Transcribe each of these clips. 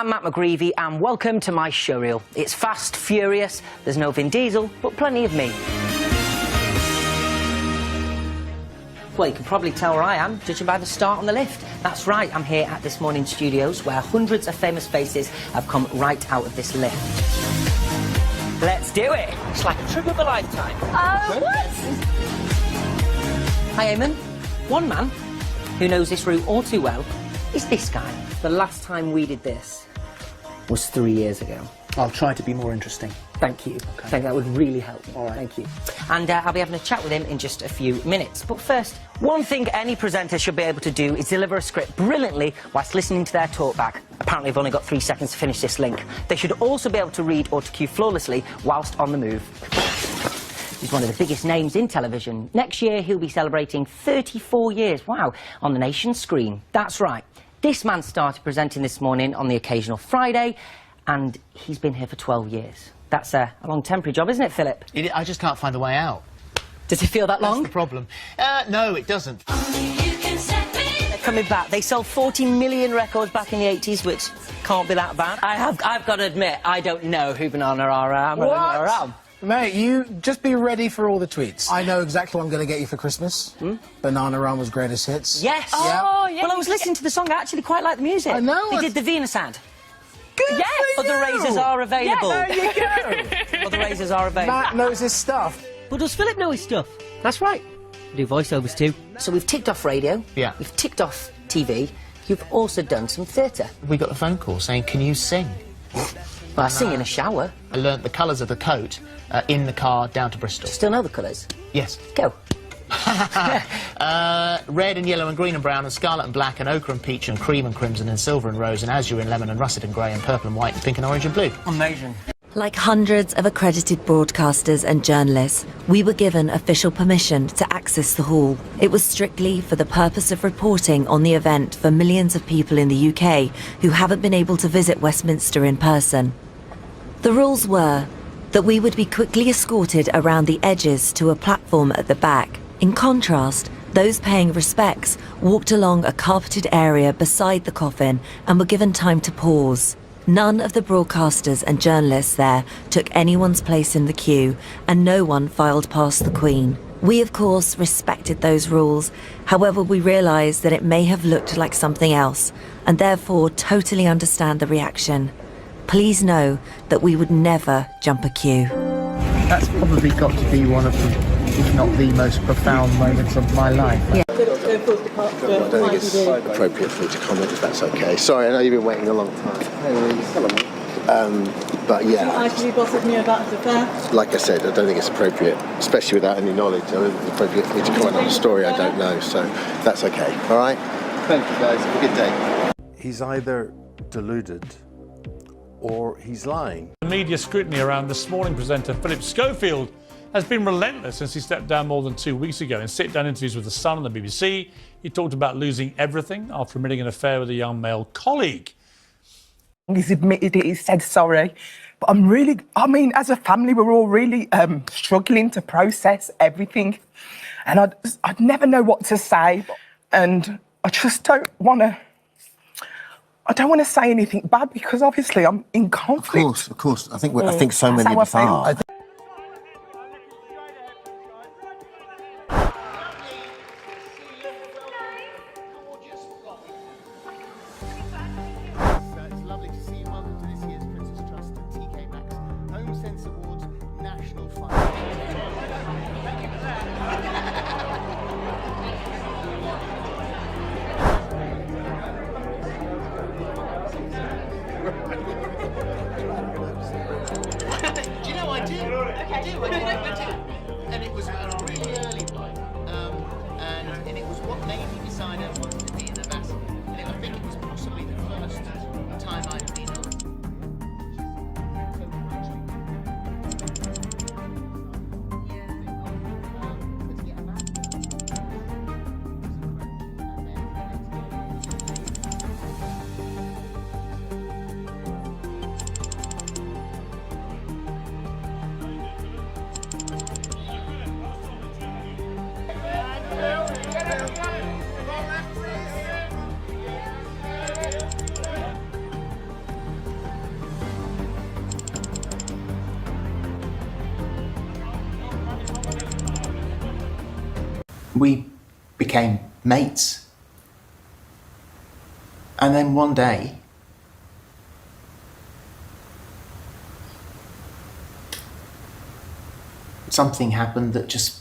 I'm Matt McGreevy and welcome to my showreel. It's fast, furious, there's no Vin Diesel, but plenty of me. Well, you can probably tell where I am, judging by the start on the lift. That's right, I'm here at This Morning Studios, where hundreds of famous faces have come right out of this lift. Let's do it! It's like a trip of a lifetime. Oh, what? Hi, Eamon. One man who knows this route all too well is this guy. The last time we did this was 3 years ago. I'll try to be more interesting. Thank you. I think that would really help. All right. Thank you. And I'll be having a chat with him in just a few minutes. But first, one thing any presenter should be able to do is deliver a script brilliantly whilst listening to their talkback. Apparently, I've only got 3 seconds to finish this link. They should also be able to read or to cue flawlessly whilst on the move. He's one of the biggest names in television. Next year, he'll be celebrating 34 years, wow, on the nation's screen. That's right. This man started presenting This Morning on the occasional Friday, and he's been here for 12 years. That's a long temporary job, isn't it, Philip? I just can't find the way out. Does it feel that long? That's the problem. No, it doesn't. They're coming back. They sold 40 million records back in the 80s, which can't be that bad. I've got to admit, I don't know who Banana are. Mate, you just be ready for all the tweets. I know exactly what I'm going to get you for Christmas. Banana Rama's greatest hits. Yes! Oh, yeah. Well, I was listening to the song. I actually quite like the music. I know. They did the Venus ad. Good Yes! for Other you. razors are available. Yeah, there you go. Other razors are available. Matt knows his stuff. But does Philip know his stuff? That's right. I do voiceovers too. So we've ticked off radio. Yeah. We've ticked off TV. You've also done some theatre. We got a phone call saying, can you sing? Well, I sing in a shower. I learnt the colours of the coat in the car down to Bristol. Still know the colours? Yes. Go. Red and yellow and green and brown and scarlet and black and ochre and peach and cream and crimson and silver and rose and azure and lemon and russet and grey and purple and white and pink and orange and blue. Amazing. Like hundreds of accredited broadcasters and journalists, we were given official permission to access the hall. It was strictly for the purpose of reporting on the event for millions of people in the UK who haven't been able to visit Westminster in person. The rules were that we would be quickly escorted around the edges to a platform at the back. In contrast, those paying respects walked along a carpeted area beside the coffin and were given time to pause. None of the broadcasters and journalists there took anyone's place in the queue, and no one filed past the Queen. We, of course, respected those rules. However, we realised that it may have looked like something else, and therefore totally understand the reaction. Please know that we would never jump a queue. That's probably got to be one of the, if not the most profound moments of my life. Yeah. I don't think it's appropriate for me to comment, if that's okay. Sorry, I know you've been waiting a long time. Hello. But yeah, I should be bothered me about the affair. like I said, I don't think it's appropriate, especially without any knowledge. I don't think it's appropriate for me to comment on a story I don't know, so that's okay. All right? Thank you, guys. Have a good day. He's either deluded or he's lying. The media scrutiny around This Morning presenter Philip Schofield has been relentless since he stepped down more than 2 weeks ago. In sit-down interviews with The Sun and the BBC, he talked about losing everything after admitting an affair with a young male colleague. He's admitted it, he said sorry. But as a family, we're all really struggling to process everything. And I'd never know what to say. And I just don't want to say anything bad because obviously I'm in conflict. Of course. I think so many of us are. It's lovely to see you. Welcome to this year's Princess Trust and TK Maxx Home Sense Awards National Fund. Do you know I do? I do. And it was a really early one. And it was what made me decide I wanted to be an ambassador. And I think it was possibly the first time I'd been on. Get out! We became mates. And then one day, something happened that just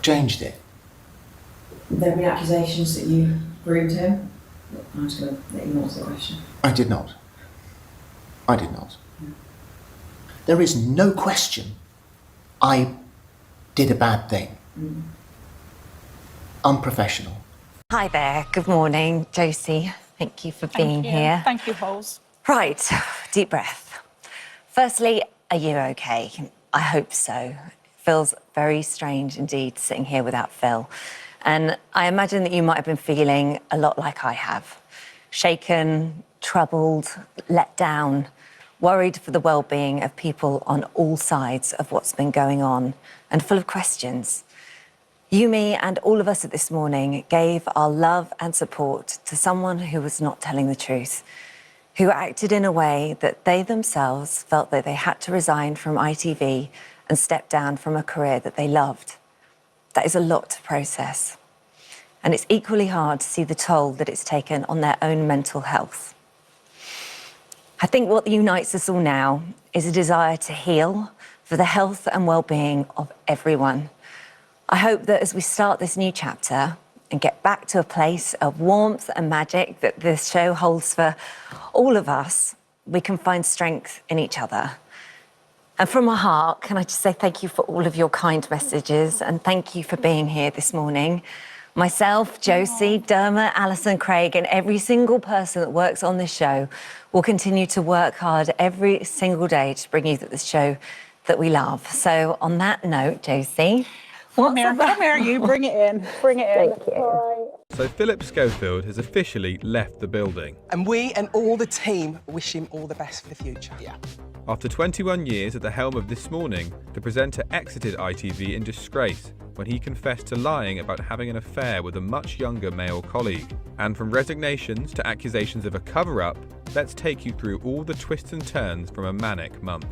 changed it. There have been accusations that you groomed him. I'm just going to let you answer the question. I did not. I did not. There is no question I did a bad thing. Unprofessional. Hi there, good morning, Josie. Thank you for being here. Thank you, Holes. Right, deep breath. Firstly, are you okay? I hope so. It feels very strange indeed sitting here without Phil. And I imagine that you might have been feeling a lot like I have. Shaken, troubled, let down, worried for the well-being of people on all sides of what's been going on, and full of questions. Yumi and all of us at This Morning gave our love and support to someone who was not telling the truth, who acted in a way that they themselves felt that they had to resign from ITV and step down from a career that they loved. That is a lot to process. And it's equally hard to see the toll that it's taken on their own mental health. I think what unites us all now is a desire to heal for the health and well-being of everyone. I hope that as we start this new chapter and get back to a place of warmth and magic that this show holds for all of us, we can find strength in each other. And from my heart, can I just say thank you for all of your kind messages and thank you for being here this morning. Myself, Josie, Dermot, Alison, Craig, and every single person that works on this show will continue to work hard every single day to bring you the show that we love. So on that note, Josie, Come here, you bring it in. Bring it in. Thank you. All So Philip Schofield has officially left the building. And we and all the team wish him all the best for the future. Yeah. After 21 years at the helm of This Morning, the presenter exited ITV in disgrace when he confessed to lying about having an affair with a much younger male colleague. And from resignations to accusations of a cover-up, let's take you through all the twists and turns from a manic month.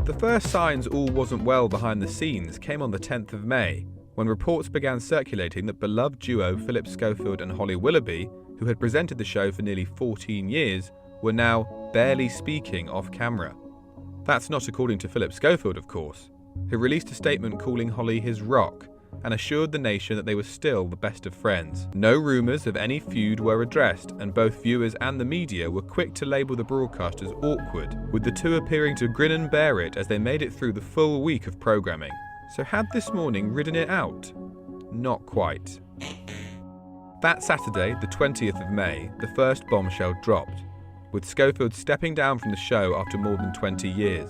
The first signs all wasn't well behind the scenes came on the 10th of May, when reports began circulating that beloved duo Philip Schofield and Holly Willoughby, who had presented the show for nearly 14 years, were now barely speaking off camera. That's not according to Philip Schofield, of course, who released a statement calling Holly his rock and assured the nation that they were still the best of friends. No rumours of any feud were addressed, and both viewers and the media were quick to label the broadcast as awkward, with the two appearing to grin and bear it as they made it through the full week of programming. So had This Morning ridden it out? Not quite. That Saturday, the 20th of May, the first bombshell dropped, with Schofield stepping down from the show after more than 20 years.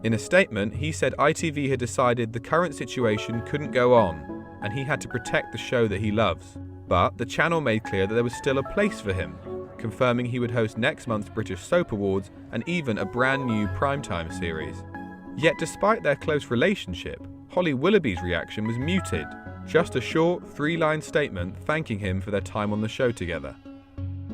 In a statement, he said ITV had decided the current situation couldn't go on, and he had to protect the show that he loves. But the channel made clear that there was still a place for him, confirming he would host next month's British Soap Awards and even a brand new primetime series. Yet despite their close relationship, Holly Willoughby's reaction was muted, just a short 3-line statement thanking him for their time on the show together.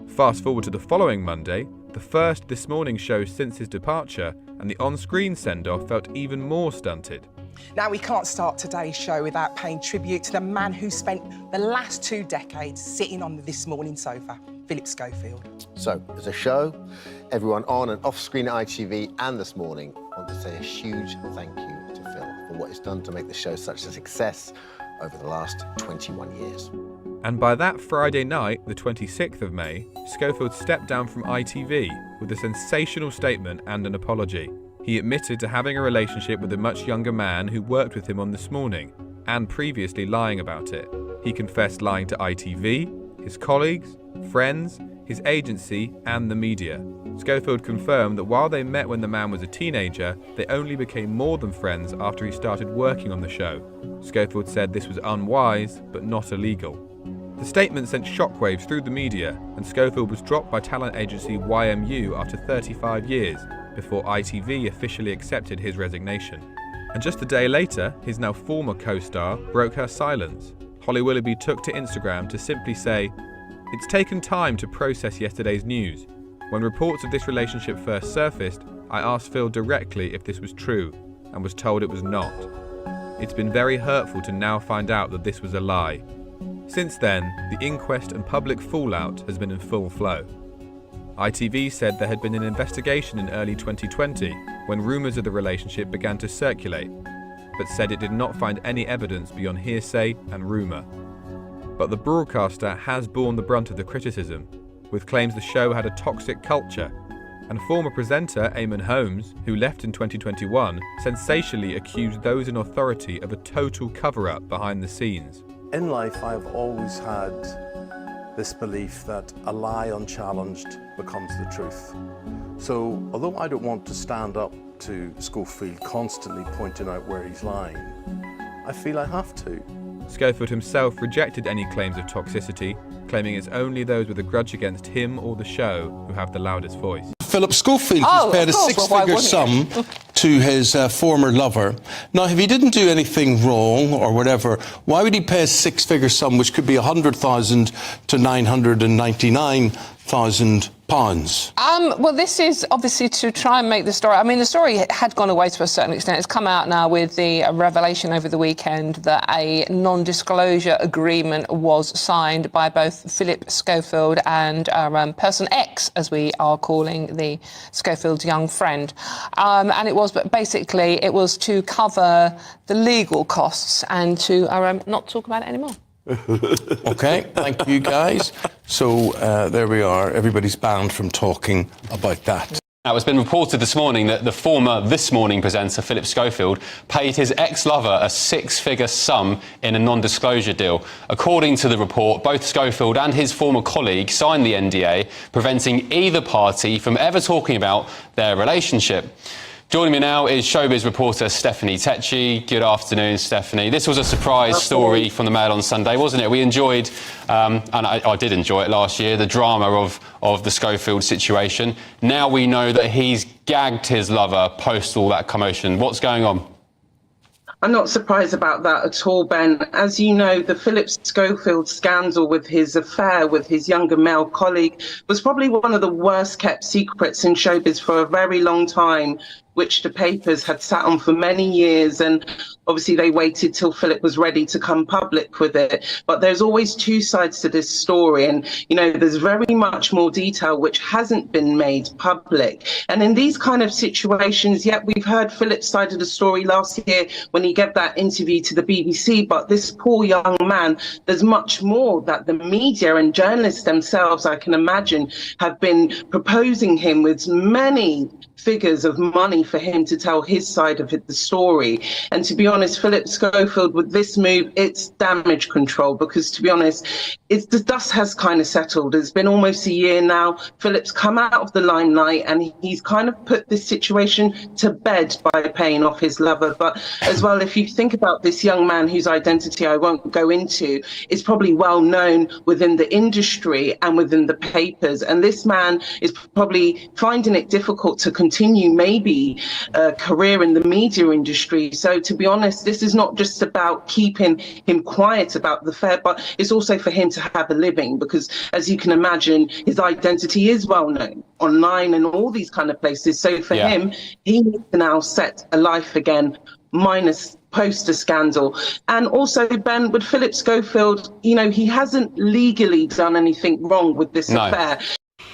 Fast forward to the following Monday, the first This Morning show since his departure, and the on-screen send-off felt even more stunted. Now, we can't start today's show without paying tribute to the man who spent the last 2 decades sitting on the This Morning sofa, Philip Schofield. So, as a show, everyone on and off-screen at ITV and This Morning want to say a huge thank you to Phil for what he's done to make the show such a success over the last 21 years. And by that Friday night, the 26th of May, Schofield stepped down from ITV with a sensational statement and an apology. He admitted to having a relationship with a much younger man who worked with him on This Morning, and previously lying about it. He confessed lying to ITV, his colleagues, friends, his agency, and the media. Schofield confirmed that while they met when the man was a teenager, they only became more than friends after he started working on the show. Schofield said this was unwise, but not illegal. The statement sent shockwaves through the media, and Schofield was dropped by talent agency YMU after 35 years, before ITV officially accepted his resignation. And just a day later, his now former co-star broke her silence. Holly Willoughby took to Instagram to simply say, "It's taken time to process yesterday's news. When reports of this relationship first surfaced, I asked Phil directly if this was true and was told it was not. It's been very hurtful to now find out that this was a lie. Since then, the inquest and public fallout has been in full flow. ITV said there had been an investigation in early 2020 when rumours of the relationship began to circulate, but said it did not find any evidence beyond hearsay and rumour. But the broadcaster has borne the brunt of the criticism, with claims the show had a toxic culture, and former presenter Eamon Holmes, who left in 2021, sensationally accused those in authority of a total cover-up behind the scenes. In life, I've always had this belief that a lie unchallenged becomes the truth. So, although I don't want to stand up to Schofield constantly pointing out where he's lying, I feel I have to. Schofield himself rejected any claims of toxicity, claiming it's only those with a grudge against him or the show who have the loudest voice. Philip Schofield has paid a six-figure sum to his former lover. Now, if he didn't do anything wrong or whatever, why would he pay a six-figure sum, which could be £100,000 to £999,000? Well, this is obviously to try and make the story. I mean, the story had gone away to a certain extent. It's come out now with the revelation over the weekend that a non-disclosure agreement was signed by both Philip Schofield and person X, as we are calling the Schofield's young friend. And it was, but basically, it was to cover the legal costs and to not talk about it anymore. Okay, thank you guys. So there we are. Everybody's banned from talking about that. Now, it's been reported this morning that the former This Morning presenter, Philip Schofield, paid his ex-lover a six-figure sum in a non-disclosure deal. According to the report, both Schofield and his former colleague signed the NDA, preventing either party from ever talking about their relationship. Joining me now is showbiz reporter Stephanie Tecci. Good afternoon, Stephanie. This was a surprise story from the Mail on Sunday, wasn't it? We enjoyed, and I did enjoy it last year, the drama of the Schofield situation. Now we know that he's gagged his lover post all that commotion. What's going on? I'm not surprised about that at all, Ben. As you know, the Philip Schofield scandal with his affair with his younger male colleague was probably one of the worst kept secrets in showbiz for a very long time, which the papers had sat on for many years, and obviously they waited till Philip was ready to come public with it. But there's always two sides to this story, and you know, there's very much more detail which hasn't been made public. And in these kind of situations, we've heard Philip's side of the story last year when he gave that interview to the BBC, but this poor young man, there's much more that the media and journalists themselves, I can imagine, have been proposing him with many figures of money for him to tell his side of the story. And to be honest, Philip Schofield, with this move, it's damage control, because to be honest, the dust has kind of settled. It's been almost a year now. Philip's come out of the limelight and he's kind of put this situation to bed by paying off his lover. But as well, if you think about this young man whose identity I won't go into, is probably well known within the industry and within the papers. And this man is probably finding it difficult to continue maybe a career in the media industry. So to be honest, this is not just about keeping him quiet about the affair, but it's also for him to have a living, because as you can imagine, his identity is well known online and all these kind of places. So for him, he needs to now set a life again, minus post a scandal. And also, Ben, with Philip Schofield, you know, he hasn't legally done anything wrong with this affair.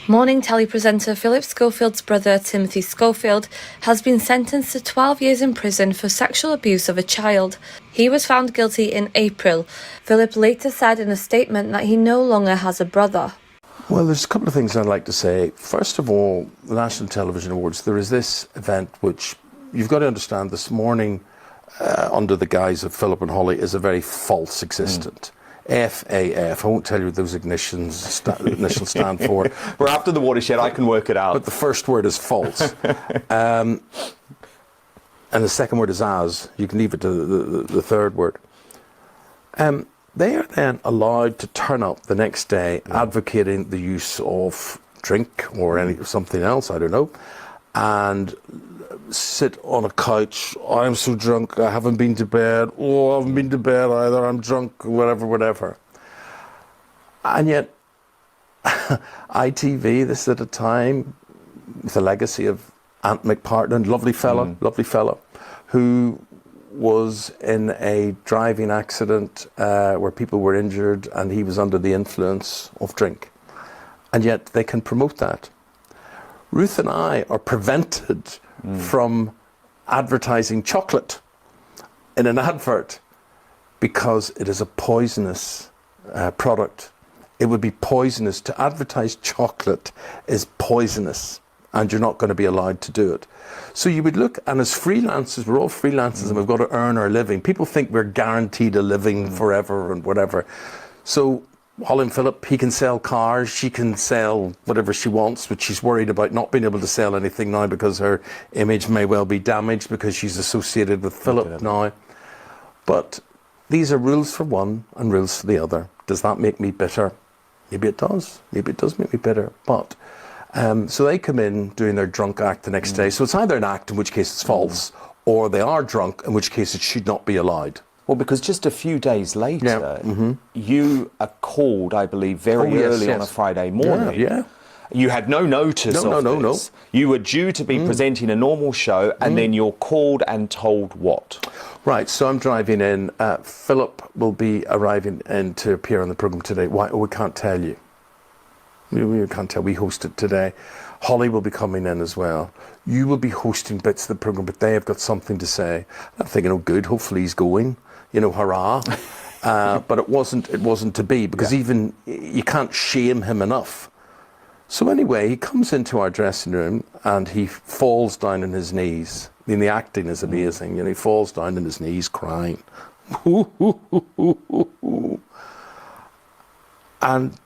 Morning telly presenter Philip Schofield's brother Timothy Schofield has been sentenced to 12 years in prison for sexual abuse of a child. He was found guilty in April. Philip later said in a statement that he no longer has a brother. Well, there's a couple of things I'd like to say. First of all, the National Television Awards, there is this event which you've got to understand this morning under the guise of Philip and Holly is a very false existent. FAF. I won't tell you what those initials stand for. We're after the watershed, I can work it out. But the first word is false. And the second word is as. You can leave it to the third word. They are then allowed to turn up the next day advocating the use of drink or something else, I don't know, and sit on a couch. I'm so drunk, I haven't been to bed. Oh, I haven't been to bed either, I'm drunk, whatever. And yet, ITV, this at a time, with the legacy of Ant McPartland, lovely fella, who was in a driving accident where people were injured and he was under the influence of drink. And yet they can promote that. Ruth and I are prevented from advertising chocolate in an advert because it is a poisonous product. It would be poisonous. To advertise chocolate is poisonous, and you're not going to be allowed to do it. So you would look, and as freelancers, we're all freelancers and we've got to earn our living. People think we're guaranteed a living forever and whatever. So Holly and Philip, he can sell cars, she can sell whatever she wants, but she's worried about not being able to sell anything now because her image may well be damaged because she's associated with Philip now. But these are rules for one and rules for the other. Does that make me bitter? Maybe it does. Maybe it does make me bitter. But so they come in doing their drunk act the next day. So it's either an act, in which case it's false, or they are drunk, in which case it should not be allowed. Well, because just a few days later, you are called, I believe, very early on a Friday morning. Yeah. You had no notice of this. No. You were due to be presenting a normal show, and then you're called and told what? Right, so I'm driving in. Philip will be arriving in to appear on the programme today. Why? Oh, we can't tell you. We can't tell. We host it today. Holly will be coming in as well. You will be hosting bits of the programme, but they have got something to say. I'm thinking, oh, good. Hopefully he's going. You know, hurrah. But it wasn't to be, because even you can't shame him enough. So anyway, he comes into our dressing room and he falls down on his knees. I mean, the acting is amazing. You know, he falls down on his knees crying. And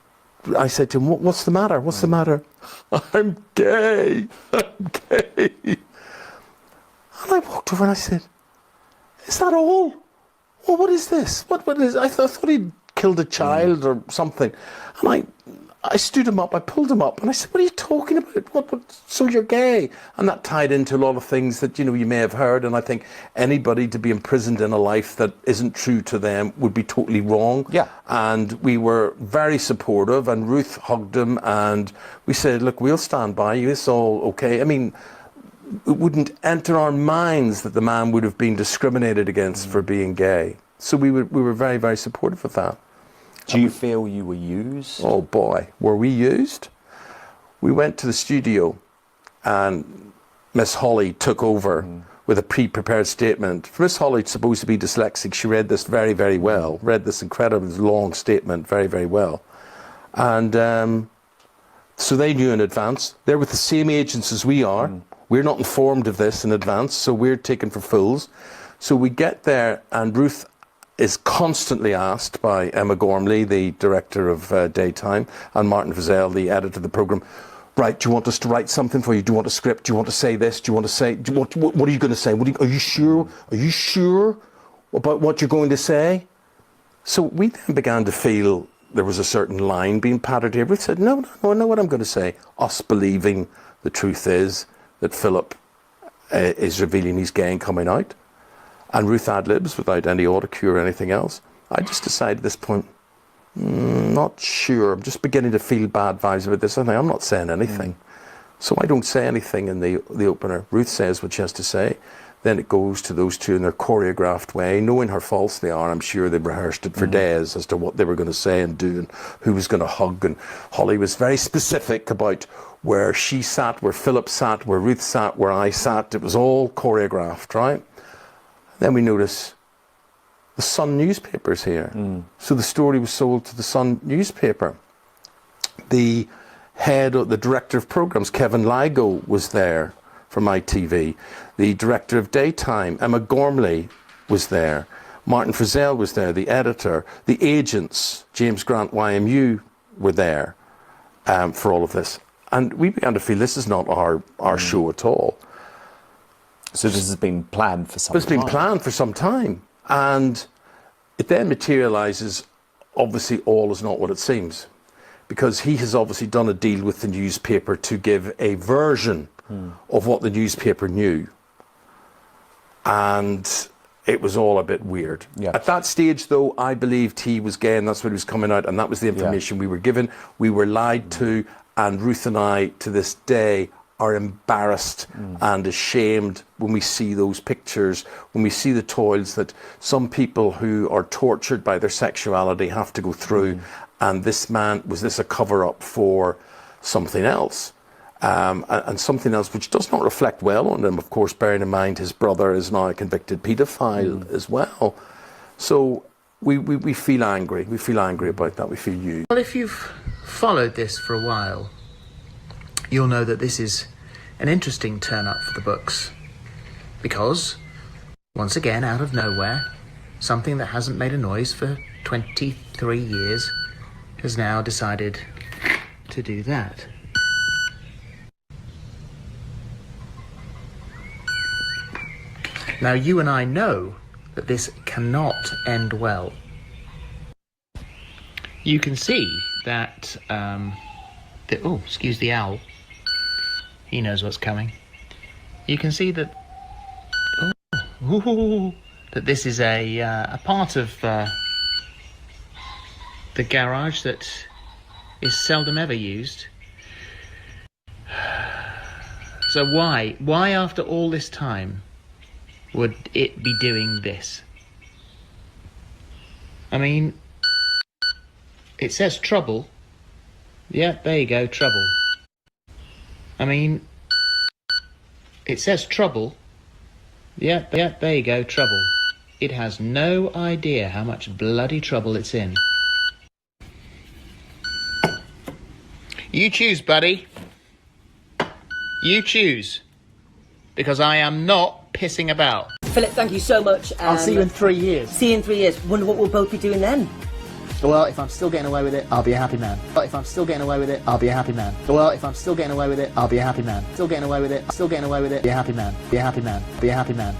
I said to him, what's the matter? What's the matter? I'm gay. I'm gay. And I walked over and I said, is that all? Well, what is this? What is? I thought he'd killed a child or something. And I stood him up, I pulled him up, and I said, what are you talking about? What, so you're gay? And that tied into a lot of things that, you know, you may have heard, and I think anybody to be imprisoned in a life that isn't true to them would be totally wrong. Yeah. And we were very supportive, and Ruth hugged him, and we said, look, we'll stand by you, it's all okay. I mean, it wouldn't enter our minds that the man would have been discriminated against for being gay. So we were very, very supportive of that. Do you feel you were used? Oh boy, were we used? We went to the studio and Miss Holly took over with a pre-prepared statement. Miss Holly's supposed to be dyslexic. She read this very, very well, read this incredibly long statement very, very well. And so they knew in advance. They're with the same agents as we are. We're not informed of this in advance, so we're taken for fools. So we get there and Ruth is constantly asked by Emma Gormley, the director of Daytime, and Martin Frizzell, the editor of the programme, right, do you want us to write something for you? Do you want a script? Do you want to say this? Do you want to say, what are you going to say? Are you sure? Are you sure about what you're going to say? So we then began to feel there was a certain line being pattered here. Ruth said, no, I know what I'm going to say. Us believing the truth is that Philip is revealing he's gay and coming out. And Ruth ad-libs without any autocue or anything else. I just decided at this point, not sure. I'm just beginning to feel bad vibes about this. I think I'm not saying anything. So I don't say anything in the opener. Ruth says what she has to say. Then it goes to those two in their choreographed way. Knowing how false they are, I'm sure they rehearsed it for days as to what they were going to say and do and who was going to hug. And Holly was very specific about where she sat, where Philip sat, where Ruth sat, where I sat. It was all choreographed, right? Then we notice the Sun newspaper's here. So the story was sold to the Sun newspaper. The director of programmes, Kevin Ligo, was there from ITV. The director of Daytime, Emma Gormley, was there. Martin Frizzell was there, the editor. The agents, James Grant YMU, were there for all of this. And we began to feel this is not our show at all. So this has been planned for some time. It's been planned for some time. And it then materialises, obviously all is not what it seems. Because he has obviously done a deal with the newspaper to give a version of what the newspaper knew. And it was all a bit weird. Yeah. At that stage, though, I believed he was gay and that's what he was coming out. And that was the information we were given. We were lied to. And Ruth and I, to this day, are embarrassed and ashamed when we see those pictures, when we see the toils that some people who are tortured by their sexuality have to go through. And this man, was this a cover-up for something else? And something else which does not reflect well on him, of course, bearing in mind his brother is now a convicted paedophile as well. So we feel angry. We feel angry about that. We feel used. Well, if you've followed this for a while, you'll know that this is an interesting turn-up for the books. Because, once again, out of nowhere, something that hasn't made a noise for 23 years has now decided to do that. Now, you and I know that this cannot end well. You can see that, oh, excuse the owl. He knows what's coming. You can see that, that this is a part of the garage that is seldom ever used. So why after all this time would it be doing this? I mean, it says trouble. Yeah, there you go, trouble. I mean, it says trouble. Yeah, there you go, trouble. It has no idea how much bloody trouble it's in. You choose, buddy. You choose. Because I am not pissing about. Philip, thank you so much. I'll see you in 3 years. See you in 3 years. Wonder what we'll both be doing then. Well, if I'm still getting away with it, I'll be a happy man. Well, if I'm still getting away with it, I'll be a happy man. Well, if I'm still getting away with it, I'll be a happy man. Still getting away with it, still getting away with it, be a happy man. Be a happy man. Be a happy man.